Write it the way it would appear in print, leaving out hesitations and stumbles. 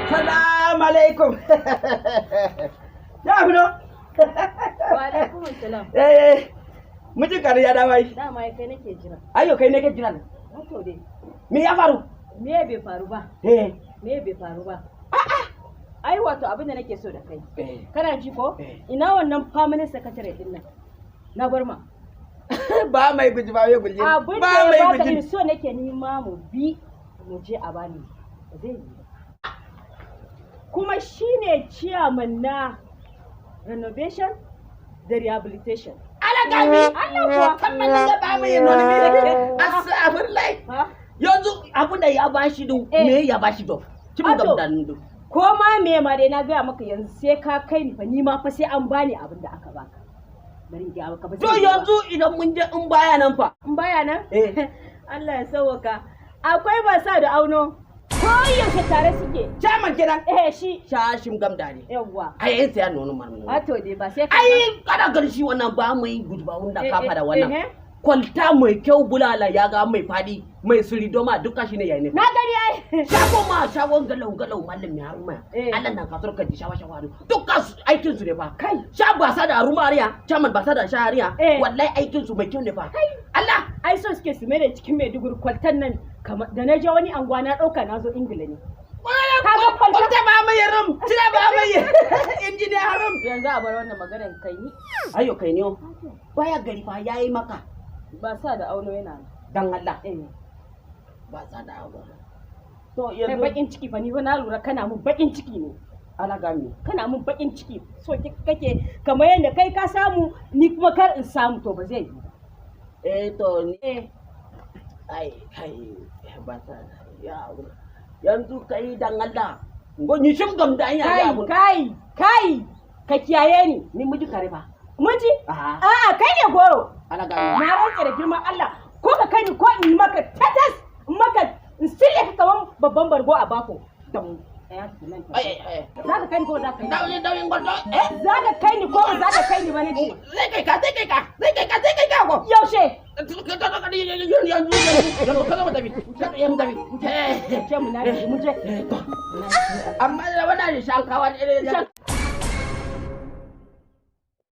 Salamu alaikum. Ya afuno. Wa alaikum assalam. Mijin kare ya dawo yi. Dama kai nake jira. Ayyo kai nake jira. Wato dai. Me ya faru? Me bai faru ba? Me bai faru ba? Ai wato abin da nake so da kai. Kana ji ko? Ina wannan permanent secretary din nan. Na bar ma. Ba mai biji ba mai biji. Abin da ya baka ni so nake nima mu bi mu je a bani. Zai yi. Kuma shine chairman na renovation da rehabilitation. Gami Allah kuwa kammalin da ba mai noni ne asabirlai yanzu abin da ya bashi din me ya bashi do kin gamdan do ko ma me ma dai na ga maka yanzu sai ka kai ni fa ni ma fa sai an bani abin da aka baka bari in ga maka ba to yanzu idan mun je in baya nan fa in baya nan Allah ya sauwaka akwai ba sa da auno ko yaushe tare suke chairman kenan shi shashim gamdani yawa ai sai ya nono marmu wato dai ba sai ka ai kada garshi wannan ba mai gudba wanda ka fada wannan kwalta mai kyau bulala ya ga mai fadi mai suridoma duka shine yayi ne na gani ai shagon galau mallam ya haruma Allah na kasar ka ji shawa duka aikin su ne fa kai sha ba sa da harumariya chairman ba sa da shahariya wallahi aikin su mai kyau ne fa Allah ai so suke su mai da cikin Maiduguri kwaltan nan da na je wani anguwa na dauka na zo Ingila ne kaga kwalta ba mai rum tira ba mai injiniya harum yanzu a bar wannan maganar kai ni ayo kai ne baya gari fa yayi maka ba sa da auno yana dan Allah ba sa da auno to yanzu bakin ciki fa ni fa na lura kana mun bakin ciki ne alagami kana mun bakin ciki so kake kamar yanda kai ka samu ni kuma kar in samu to ba zai yi to ni ai kai ba sa ya yanzu kai dan Allah gonyi shim gam da anya ya abun kai ka kiyaye ni miji kare fa miji a'a kai ne goro alagami na rantsa da girman Allah ko ka kai ni ko in maka tatas in maka in sille ka kaman babban bargo a bako dan za ka kai ni ko za ka kai ni dawin gwardo za ka kai ni ko za ka kai ni ba ne zai kai ka ko yaushe amma da wannan shankawa